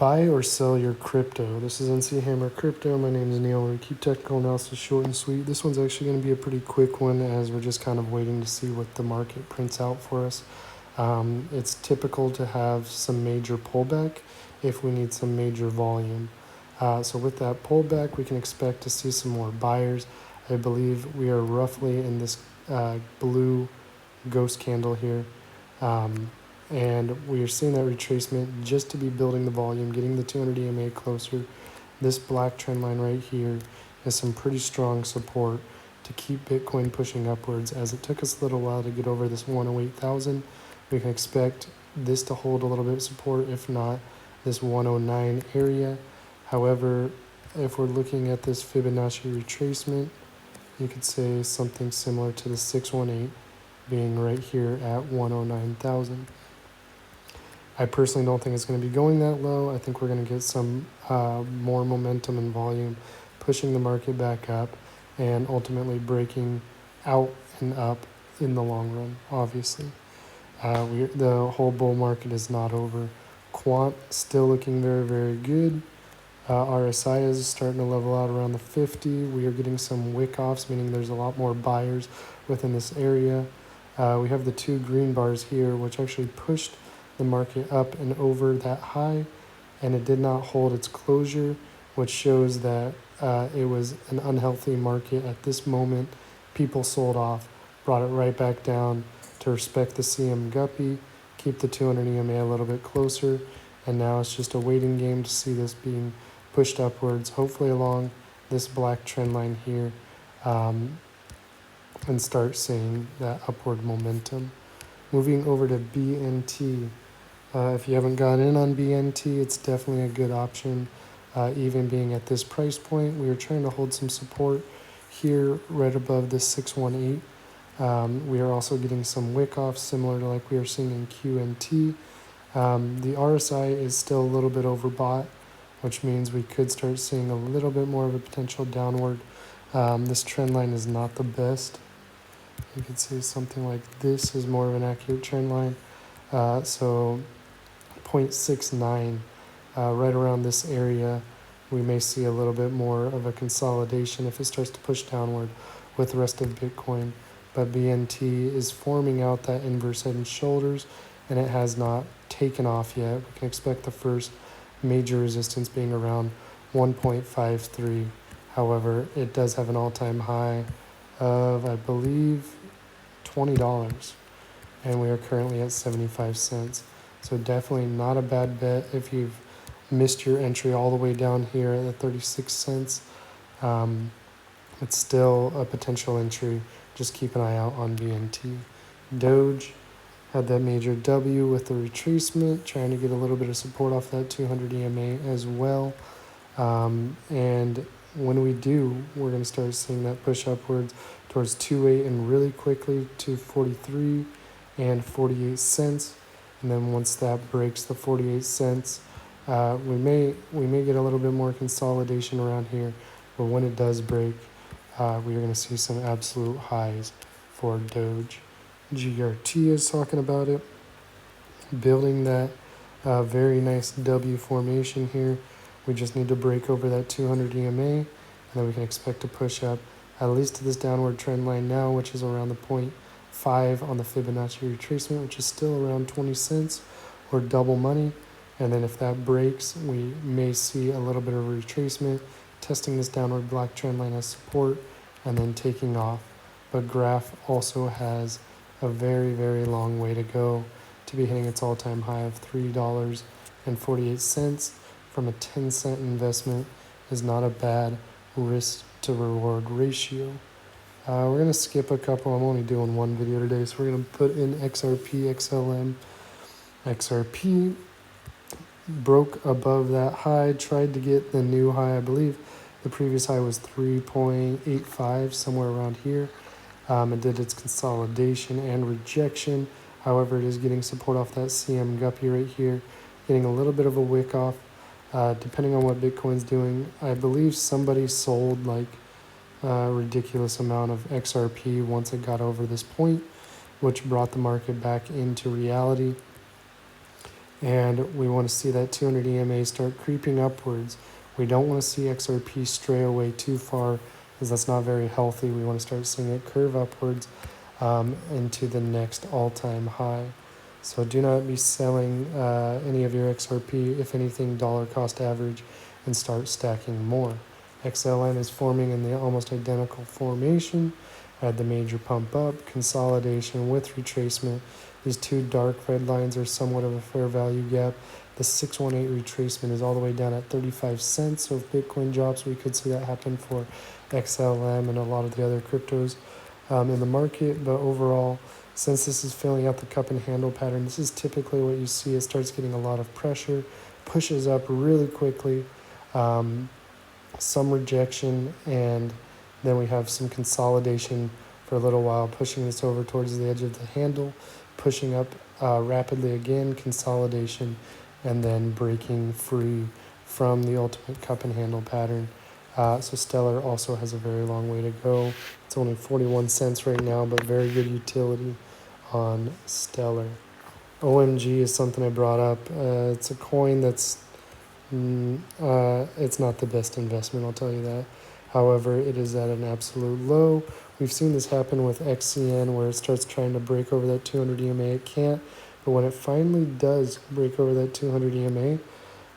Buy or sell your crypto. This is NC Hammer Crypto. My name is Neil. We keep technical analysis short and sweet. This one's actually going to be a pretty quick one as we're just kind of waiting to see what the market prints out for us. It's typical to have some major pullback if we need some major volume. So with that pullback, we can expect to see some more buyers. I believe we are roughly in this blue ghost candle here. And we are seeing that retracement just to be building the volume, getting the 200 EMA closer. This black trend line right here is some pretty strong support to keep Bitcoin pushing upwards, as it took us a little while to get over this 108,000. We can expect this to hold a little bit of support, if not this 109 area. However, if we're looking at this Fibonacci retracement, you could say something similar to the 618 being right here at 109,000. I personally don't think it's going to be going that low. I think we're going to get some more momentum and volume, pushing the market back up and ultimately breaking out and up in the long run, obviously. The whole bull market is not over. Quant still looking very, very good. RSI is starting to level out around the 50. We are getting some wick offs, meaning there's a lot more buyers within this area. We have the two green bars here, which actually pushed the market up and over that high, and it did not hold its closure, which shows that it was an unhealthy market at this moment. People sold off, brought it right back down to respect the CM guppy, keep the 200 EMA a little bit closer, and now it's just a waiting game to see this being pushed upwards, hopefully along this black trend line here, and start seeing that upward momentum. Moving over to BNT. If you haven't got in on BNT, it's definitely a good option. Even being at this price point, we are trying to hold some support here right above this 618. We are also getting some wick offs similar to like we are seeing in QNT. The RSI is still a little bit overbought, which means we could start seeing a little bit more of a potential downward. This trend line is not the best. You could say something like this is more of an accurate trend line. So 0.69, right around this area, we may see a little bit more of a consolidation if it starts to push downward with the rest of Bitcoin. But BNT is forming out that inverse head and shoulders, and it has not taken off yet. We can expect the first major resistance being around 1.53. However, it does have an all-time high of, I believe, $20, and we are currently at 75 cents. So definitely not a bad bet if you've missed your entry all the way down here at the 36 cents. It's still a potential entry. Just keep an eye out on BNT. Doge had that major W with the retracement, trying to get a little bit of support off that 200 EMA as well. And when we do, we're going to start seeing that push upwards towards 2.8 and really quickly to 43 and 48 cents. And then once that breaks the 48 cents, we may get a little bit more consolidation around here. But when it does break, we are going to see some absolute highs for Doge. GRT is talking about it, building that very nice W formation here. We just need to break over that 200 EMA, and then we can expect to push up at least to this downward trend line now, which is around the 0.5 on the Fibonacci retracement, which is still around 20 cents or double money. And then if that breaks, we may see a little bit of a retracement, testing this downward black trend line as support, and then taking off. But Graph also has a very, very long way to go to be hitting its all-time high of $3.48 from a 10-cent investment is not a bad risk to reward ratio. We're going to skip a couple. I'm only doing one video today, so we're going to put in XRP, XLM. XRP broke above that high, tried to get the new high. I believe the previous high was 3.85, somewhere around here. It did its consolidation and rejection. However, it is getting support off that CM guppy right here, getting a little bit of a wick off. Depending on what Bitcoin's doing, I believe somebody sold like a ridiculous amount of XRP once it got over this point, which brought the market back into reality. and we want to see that 200 EMA start creeping upwards. We don't want to see XRP stray away too far, because that's not very healthy. We want to start seeing it curve upwards into the next all-time high. So do not be selling any of your XRP, if anything, dollar cost average, and start stacking more. XLM is forming in the almost identical formation. Had the major pump up, consolidation with retracement. These two dark red lines are somewhat of a fair value gap. The 618 retracement is all the way down at 35 cents. So if Bitcoin drops, we could see that happen for XLM and a lot of the other cryptos in the market. But overall, since this is filling out the cup and handle pattern, this is typically what you see. It starts getting a lot of pressure, pushes up really quickly, some rejection, and then we have some consolidation for a little while, pushing this over towards the edge of the handle, pushing up rapidly again, consolidation, and then breaking free from the ultimate cup and handle pattern. So Stellar also has a very long way to go. It's only 41 cents right now, but very good utility on Stellar. OMG is something I brought up. It's a coin that's it's not the best investment, I'll tell you that. However, it is at an absolute low. We've seen this happen with XCN, where it starts trying to break over that 200 EMA. It can't, but when it finally does break over that 200 EMA,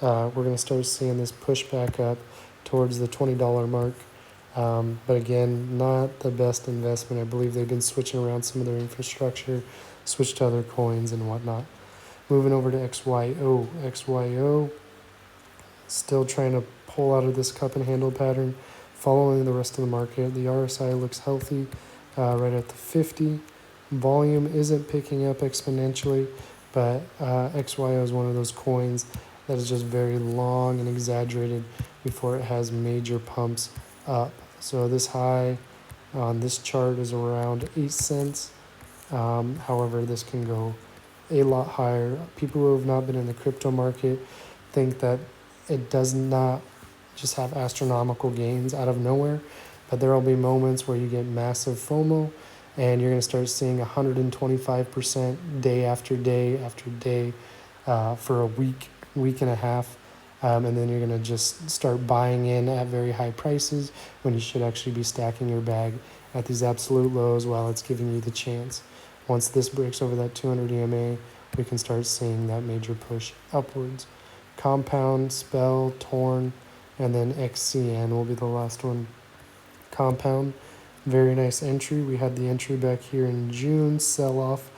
we're going to start seeing this push back up towards the $20 mark. But again, not the best investment. I believe they've been switching around some of their infrastructure, switched to other coins and whatnot. Moving over to XYO. XYO, still trying to pull out of this cup and handle pattern, following the rest of the market. The RSI looks healthy right at the 50. Volume isn't picking up exponentially, but XYO is one of those coins that is just very long and exaggerated before it has major pumps up. So this high on this chart is around 8 cents. However, this can go a lot higher. People who have not been in the crypto market think that it does not just have astronomical gains out of nowhere, but there will be moments where you get massive FOMO, and you're going to start seeing 125% day after day after day for a week and a half. And then you're going to just start buying in at very high prices when you should actually be stacking your bag at these absolute lows while it's giving you the chance. Once this breaks over that 200 EMA, we can start seeing that major push upwards. Compound, Spell, Torn, and then XCN will be the last one. Compound, very nice entry. We had the entry back here in June, sell off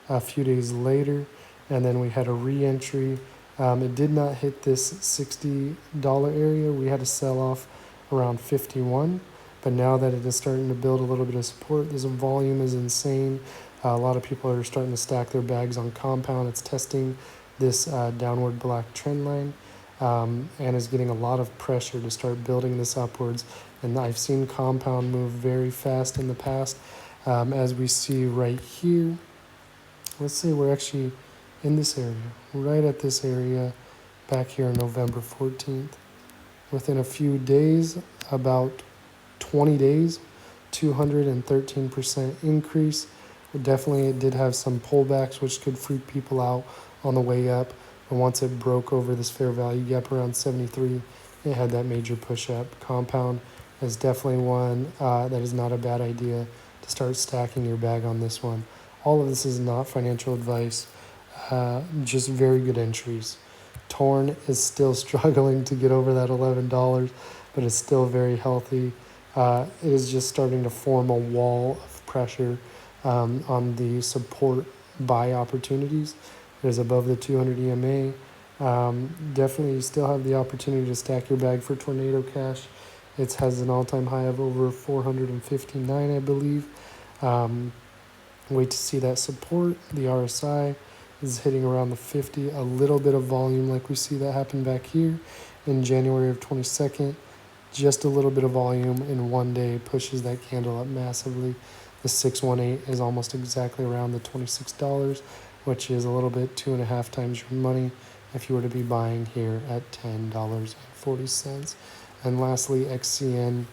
a few days later, and then we had a re-entry. It did not hit this $60 area. We had to sell off around 51, but now that it is starting to build a little bit of support, this volume is insane. A lot of people are starting to stack their bags on Compound. It's testing this downward black trend line and is getting a lot of pressure to start building this upwards. And I've seen Compound move very fast in the past, as we see right here. Let's say we're actually in this area, right at this area back here on November 14th. Within a few days, about 20 days, 213% increase. Definitely it did have some pullbacks, which could freak people out on the way up. But once it broke over this fair value gap around 73, it had that major push up. Compound is definitely one that is not a bad idea to start stacking your bag on this one. All of this is not financial advice, just very good entries. Torn is still struggling to get over that $11, but it's still very healthy. It is just starting to form a wall of pressure on the support buy opportunities. It is above the 200 EMA. Definitely you still have the opportunity to stack your bag for Tornado Cash. It has an all-time high of over 459, I believe. Wait to see that support. The RSI is hitting around the 50. A little bit of volume like we see that happen back here in January of 22nd. Just a little bit of volume in one day pushes that candle up massively. The 618 is almost exactly around the $26, which is a little bit 2.5 times your money if you were to be buying here at $10.40. And lastly, XCN,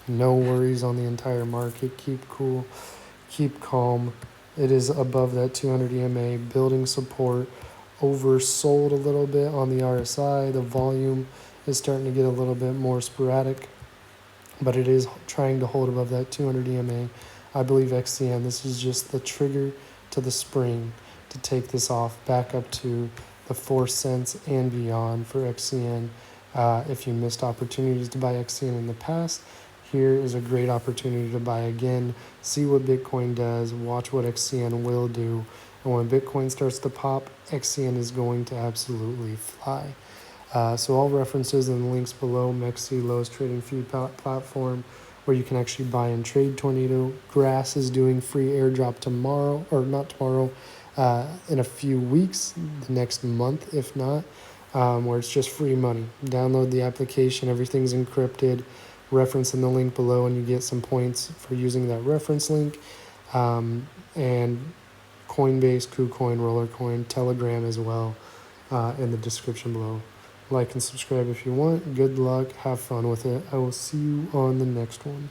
no worries on the entire market. Keep cool, keep calm. It is above that 200 EMA, building support oversold a little bit on the RSI. The volume is starting to get a little bit more sporadic, but it is trying to hold above that 200 EMA. I believe XCN, this is just the trigger to the spring to take this off back up to the 4 cents and beyond for XCN. If you missed opportunities to buy XCN in the past, here is a great opportunity to buy again, see what Bitcoin does, watch what XCN will do. And when Bitcoin starts to pop, XCN is going to absolutely fly. So all references and the links below. Mexi, lowest trading fee platform where you can actually buy and trade Tornado. Grass is doing free airdrop tomorrow, or not tomorrow, in a few weeks, the next month if not, where it's just free money. Download the application, everything's encrypted. Reference in the link below and you get some points for using that reference link. And Coinbase, KuCoin, Rollercoin, Telegram as well in the description below. Like and subscribe if you want. Good luck. Have fun with it. I will see you on the next one.